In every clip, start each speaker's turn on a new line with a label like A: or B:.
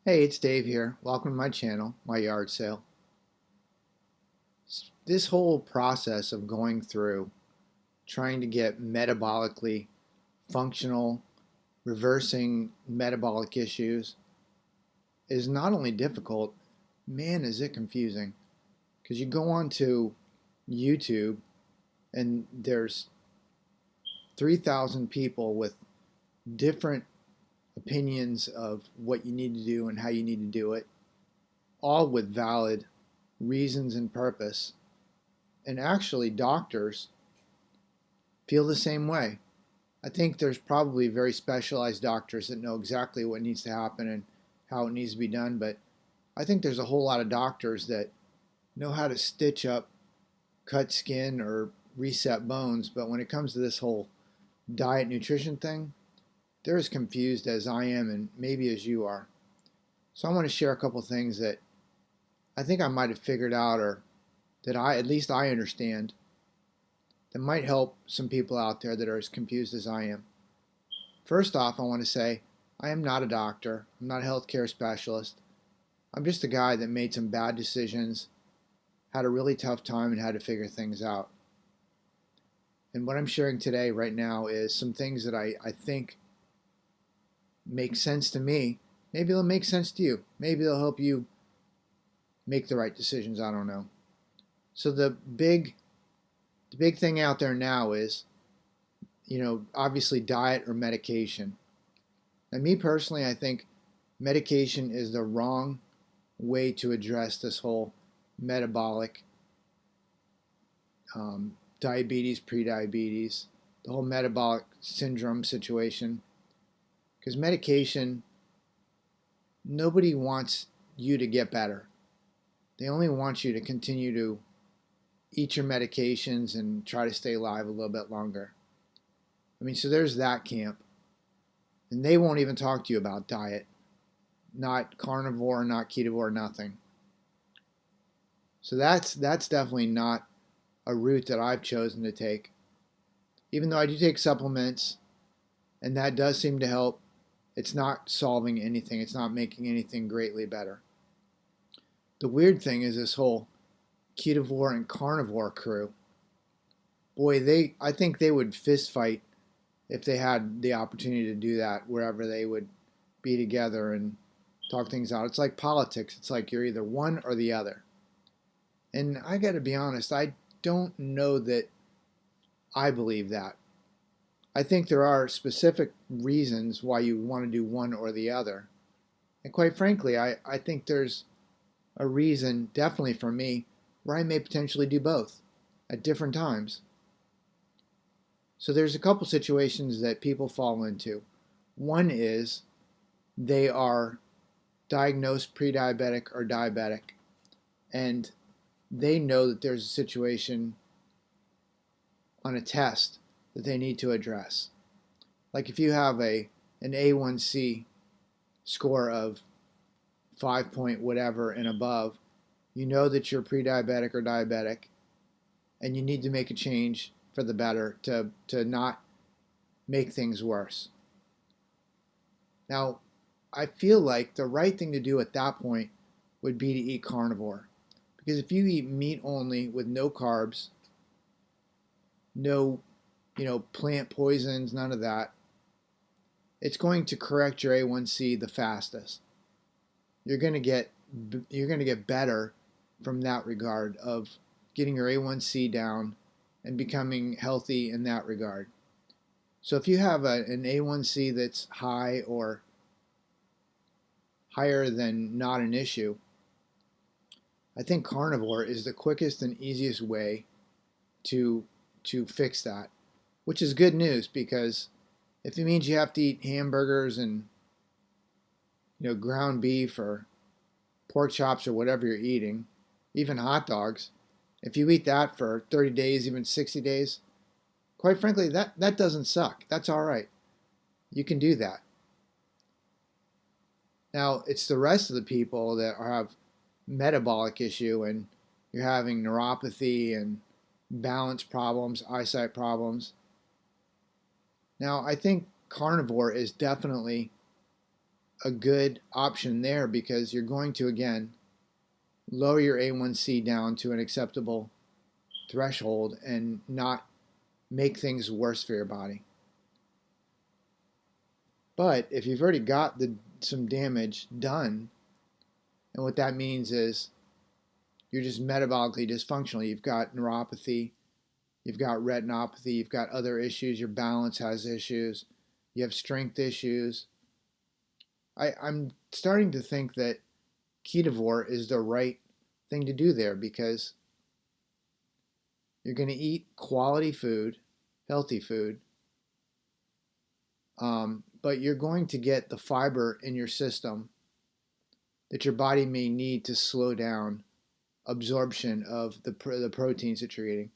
A: Hey, it's Dave here. Welcome to my channel, My Yard Sale. This whole process of going through trying to get metabolically functional, reversing metabolic issues is not only difficult, man, is it confusing. Because you go on to YouTube and there's 3,000 people with different opinions of what you need to do and how you need to do it, all with valid reasons and purpose. And actually, doctors feel the same way. I think there's probably very specialized doctors that know exactly what needs to happen and how it needs to be done, but I think there's a whole lot of doctors that know how to stitch up cut skin or reset bones, but when it comes to this whole diet nutrition thing, they're as confused as I am and maybe as you are. So I want to share a couple things that I think I might have figured out, or that at least I understand, that might help some people out there that are as confused as I am. First off, I want to say I am not a doctor. I'm not a healthcare specialist. I'm just a guy that made some bad decisions, had a really tough time, and had to figure things out. And what I'm sharing today, right now, is some things that I think make sense to me. Maybe they'll make sense to you. Maybe they'll help you make the right decisions. I don't know. So the big thing out there now is, obviously diet or medication. And me personally, I think medication is the wrong way to address this whole metabolic, diabetes, prediabetes, the whole metabolic syndrome situation. Because medication, nobody wants you to get better. They only want you to continue to eat your medications and try to stay alive a little bit longer. I mean, so there's that camp. And they won't even talk to you about diet. Not carnivore, not ketovore, nothing. So that's definitely not a route that I've chosen to take. Even though I do take supplements, and that does seem to help, it's not solving anything. It's not making anything greatly better. The weird thing is this whole Ketovore and Carnivore crew. Boy, I think they would fist fight if they had the opportunity to do that, wherever they would be together and talk things out. It's like politics. It's like you're either one or the other. And I got to be honest, I don't know that I believe that. I think there are specific reasons why you want to do one or the other. And quite frankly, I think there's a reason, definitely for me, where I may potentially do both at different times. So there's a couple situations that people fall into. One is they are diagnosed pre-diabetic or diabetic, and they know that there's a situation on a test that they need to address. Like if you have an A1C score of 5 point whatever and above, you know that you're pre-diabetic or diabetic, and you need to make a change for the better to not make things worse. Now, I feel like the right thing to do at that point would be to eat carnivore. Because if you eat meat only with no carbs, no, plant poisons, none of that, it's going to correct your A1C the fastest. You're going to get better from that regard of getting your A1C down and becoming healthy in that regard. So if you have an A1C that's high or higher than not an issue, I think carnivore is the quickest and easiest way to fix that, which is good news, because if it means you have to eat hamburgers and ground beef or pork chops or whatever you're eating, even hot dogs, if you eat that for 30 days, even 60 days, quite frankly, that doesn't suck. That's all right. You can do that. Now, it's the rest of the people that have metabolic issue, and you're having neuropathy and balance problems, eyesight problems. Now, I think carnivore is definitely a good option there, because you're going to, again, lower your A1C down to an acceptable threshold and not make things worse for your body. But if you've already got some damage done, and what that means is you're just metabolically dysfunctional. You've got neuropathy, you've got retinopathy, you've got other issues, your balance has issues, you have strength issues. I'm starting to think that Ketovore is the right thing to do there, because you're going to eat quality food, healthy food, but you're going to get the fiber in your system that your body may need to slow down absorption of the proteins that you're eating.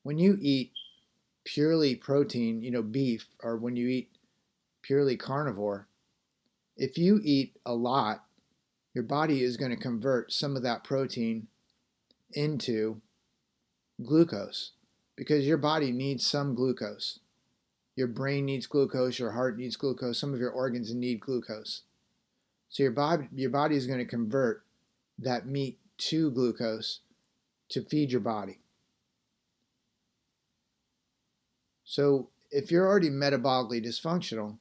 A: When you eat purely protein, beef, or when you eat purely carnivore, if you eat a lot, your body is going to convert some of that protein into glucose, because your body needs some glucose. Your brain needs glucose, your heart needs glucose, some of your organs need glucose. So your body is going to convert that meat to glucose to feed your body. So if you're already metabolically dysfunctional,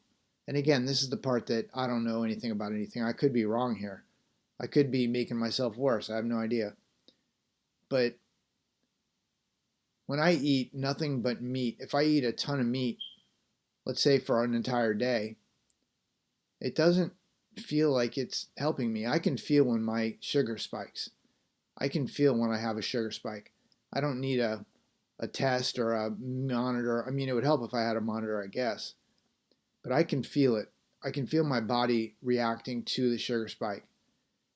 A: and again, this is the part that I don't know anything about anything. I could be wrong here. I could be making myself worse. I have no idea. But when I eat nothing but meat, if I eat a ton of meat, let's say for an entire day, it doesn't feel like it's helping me. I can feel when my sugar spikes. I can feel when I have a sugar spike. I don't need a test or a monitor. I mean, it would help if I had a monitor, I guess. But I can feel it. I can feel my body reacting to the sugar spike.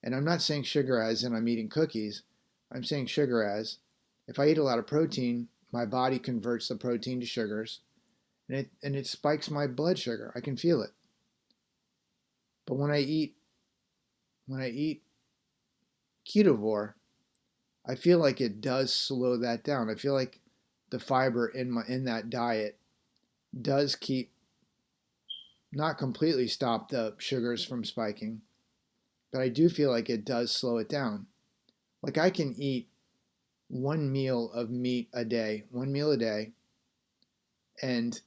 A: And I'm not saying sugar as in I'm eating cookies. I'm saying sugar as if I eat a lot of protein, my body converts the protein to sugars, and it spikes my blood sugar. I can feel it. But when I eat Ketovore, I feel like it does slow that down. I feel like the fiber in that diet does not completely stop the sugars from spiking, but I do feel like it does slow it down. Like I can eat one meal of meat a day, and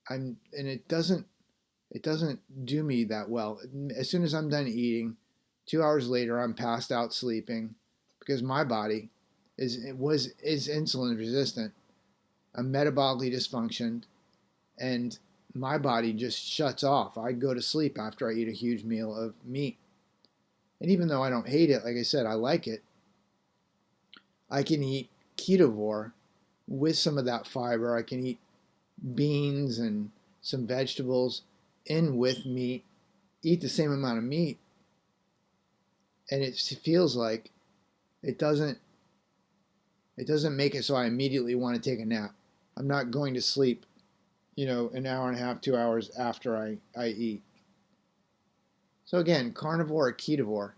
A: it doesn't do me that well. As soon as I'm done eating, 2 hours later I'm passed out sleeping, because my body is insulin resistant. I'm metabolically dysfunctioned, and my body just shuts off. I go to sleep after I eat a huge meal of meat. And even though I don't hate it, like I said, I like it, I can eat Ketovore with some of that fiber. I can eat beans and some vegetables in with meat, eat the same amount of meat, and it feels like it doesn't make it so I immediately want to take a nap. I'm not going to sleep, an hour and a half, 2 hours after I eat. So again, carnivore or ketovore.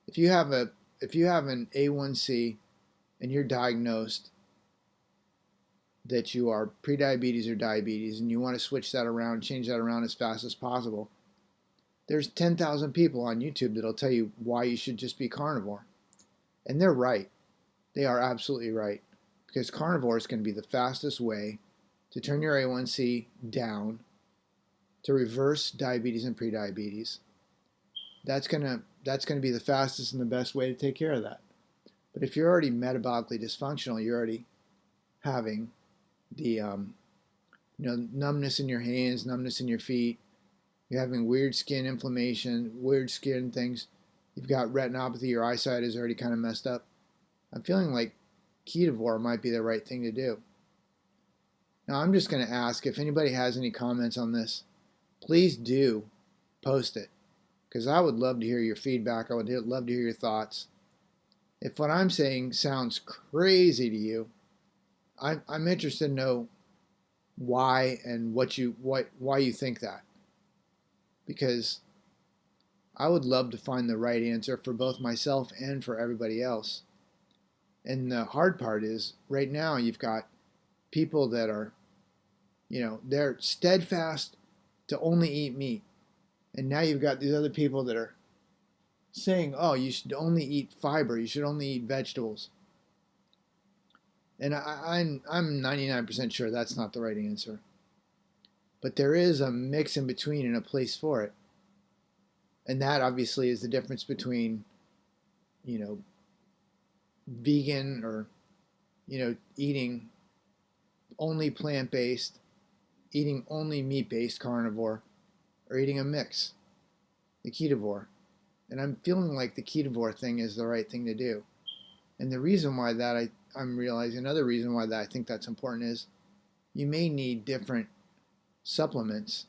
A: If you have an A1C and you're diagnosed that you are prediabetes or diabetes, and you want to switch that around, change that around as fast as possible, there's 10,000 people on YouTube that'll tell you why you should just be carnivore. And they're right. They are absolutely right. Because carnivore is going to be the fastest way to turn your A1C down, to reverse diabetes and prediabetes. That's going to be the fastest and the best way to take care of that. But if you're already metabolically dysfunctional, you're already having the numbness in your hands, numbness in your feet, you're having weird skin inflammation, weird skin things, you've got retinopathy, your eyesight is already kind of messed up, I'm feeling like Ketovore might be the right thing to do. Now I'm just going to ask if anybody has any comments on this, please do post it, because I would love to hear your feedback. I would love to hear your thoughts. If what I'm saying sounds crazy to you, I'm interested to know why and why you think that, because I would love to find the right answer for both myself and for everybody else. And the hard part is right now you've got people that are, they're steadfast to only eat meat. And now you've got these other people that are saying, oh, you should only eat fiber, you should only eat vegetables. And I'm 99% sure that's not the right answer. But there is a mix in between and a place for it. And that obviously is the difference between, you know, vegan or, eating only plant-based, eating only meat-based carnivore, or eating a mix, the ketovore. And I'm feeling like the ketovore thing is the right thing to do. And the reason why that I'm realizing, another reason why that I think that's important is you may need different supplements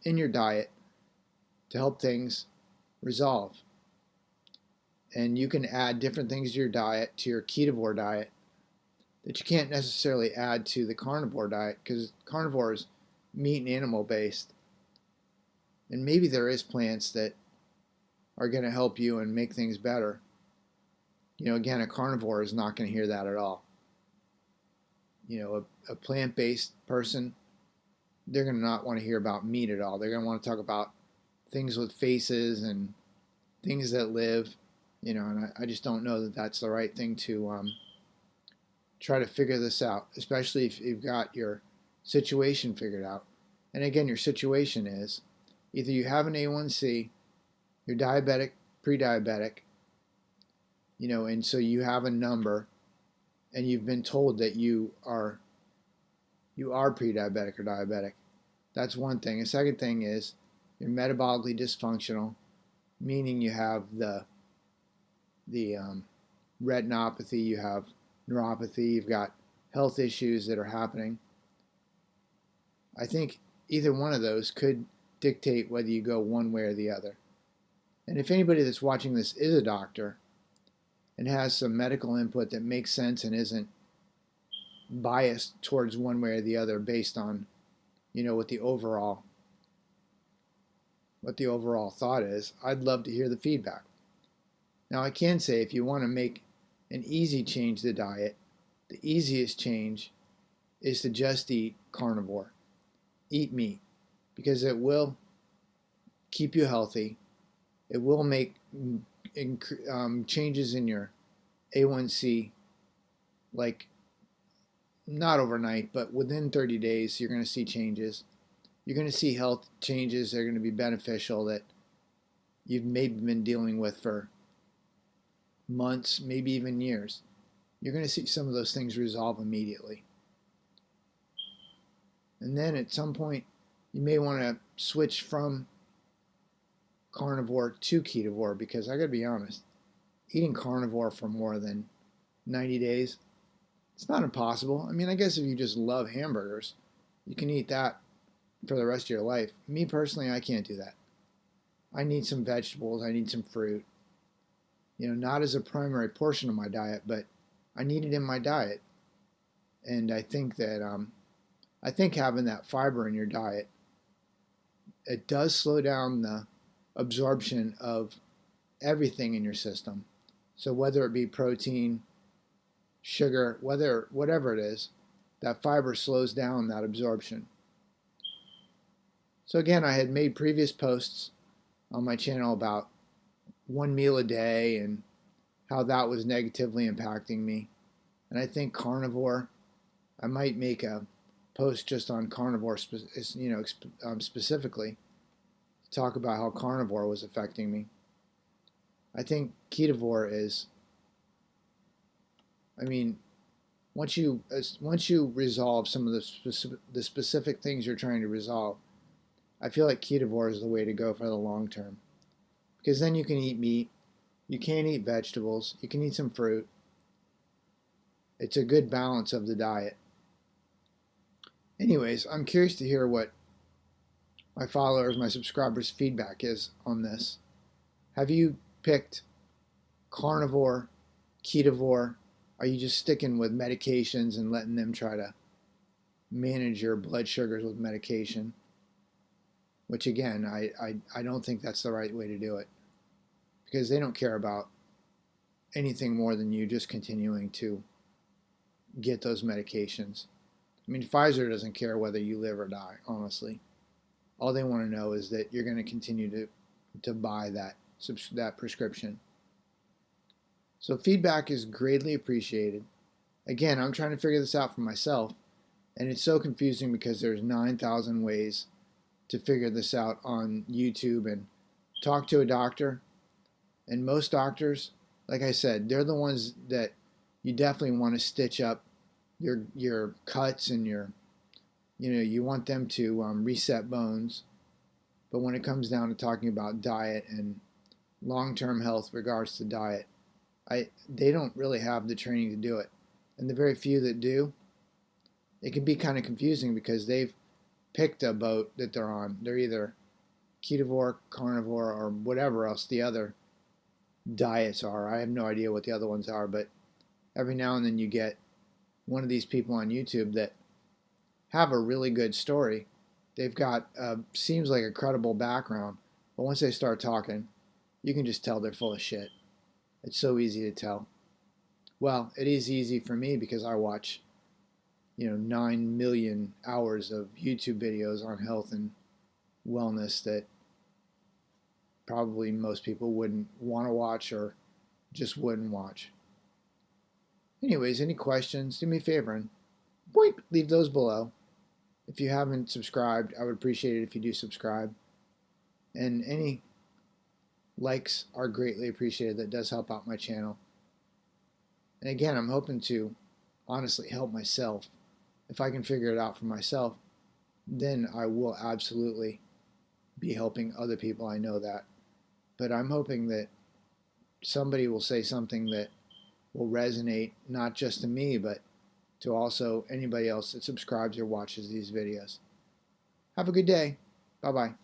A: in your diet to help things resolve. And you can add different things to your diet, to your ketovore diet, that you can't necessarily add to the carnivore diet, because carnivore is meat and animal based. And maybe there is plants that are going to help you and make things better. Again, a carnivore is not going to hear that at all. A plant-based person, they're going to not want to hear about meat at all. They're going to want to talk about things with faces and things that live, and I just don't know that that's the right thing to try to figure this out, especially if you've got your situation figured out. And again, your situation is either you have an A1C, you're diabetic, pre-diabetic, and so you have a number and you've been told that you are pre-diabetic or diabetic. That's one thing. A second thing is you're metabolically dysfunctional, meaning you have the retinopathy, you have neuropathy, you've got health issues that are happening. I think either one of those could dictate whether you go one way or the other. And if anybody that's watching this is a doctor and has some medical input that makes sense and isn't biased towards one way or the other based on, what the overall thought is, I'd love to hear the feedback. Now, I can say if you want to make an easy change to the diet, the easiest change is to just eat carnivore. Eat meat, because it will keep you healthy. It will make changes in your A1C, like not overnight, but within 30 days, you're going to see changes. You're going to see health changes that are going to be beneficial that you've maybe been dealing with for months, maybe even years. You're going to see some of those things resolve immediately. And then at some point, you may want to switch from carnivore to ketovore, because I got to be honest, eating carnivore for more than 90 days, it's not impossible. I mean, I guess if you just love hamburgers, you can eat that for the rest of your life. Me personally, I can't do that. I need some vegetables, I need some fruit. Not as a primary portion of my diet, but I need it in my diet. And I think that I think having that fiber in your diet, it does slow down the absorption of everything in your system. So whether it be protein, sugar, whatever it is, that fiber slows down that absorption. So again, I had made previous posts on my channel about one meal a day and how that was negatively impacting me. And I think carnivore, I might make a post just on carnivore, specifically, to talk about how carnivore was affecting me. I think ketovore is, once you resolve some of the specific things you're trying to resolve, I feel like ketovore is the way to go for the long term. Because then you can eat meat, you can eat vegetables, you can eat some fruit. It's a good balance of the diet. Anyways, I'm curious to hear what my followers, my subscribers' feedback is on this. Have you picked carnivore, ketovore? Are you just sticking with medications and letting them try to manage your blood sugars with medication? Which again, I don't think that's the right way to do it, because they don't care about anything more than you just continuing to get those medications. Pfizer doesn't care whether you live or die, honestly. All they want to know is that you're going to continue to buy that prescription. So feedback is greatly appreciated. Again, I'm trying to figure this out for myself, and it's so confusing because there's 9,000 ways to figure this out on YouTube and talk to a doctor. And most doctors, like I said, they're the ones that you definitely want to stitch up your cuts and you want them to reset bones. But when it comes down to talking about diet and long-term health regards to diet, they don't really have the training to do it. And the very few that do, it can be kind of confusing because they've picked a boat that they're on. They're either Ketovore, Carnivore, or whatever else the other diets are. I have no idea what the other ones are, but every now and then you get one of these people on YouTube that have a really good story. They've got seems like a credible background, but once they start talking, you can just tell they're full of shit. It's so easy to tell. Well, it is easy for me because I watch 9 million hours of YouTube videos on health and wellness that probably most people wouldn't want to watch or just wouldn't watch. Anyways, any questions, do me a favor and boink, leave those below. If you haven't subscribed, I would appreciate it if you do subscribe. And any likes are greatly appreciated. That does help out my channel. And again, I'm hoping to honestly help myself. If I can figure it out for myself, then I will absolutely be helping other people. I know that. But I'm hoping that somebody will say something that will resonate not just to me, but to also anybody else that subscribes or watches these videos. Have a good day. Bye-bye.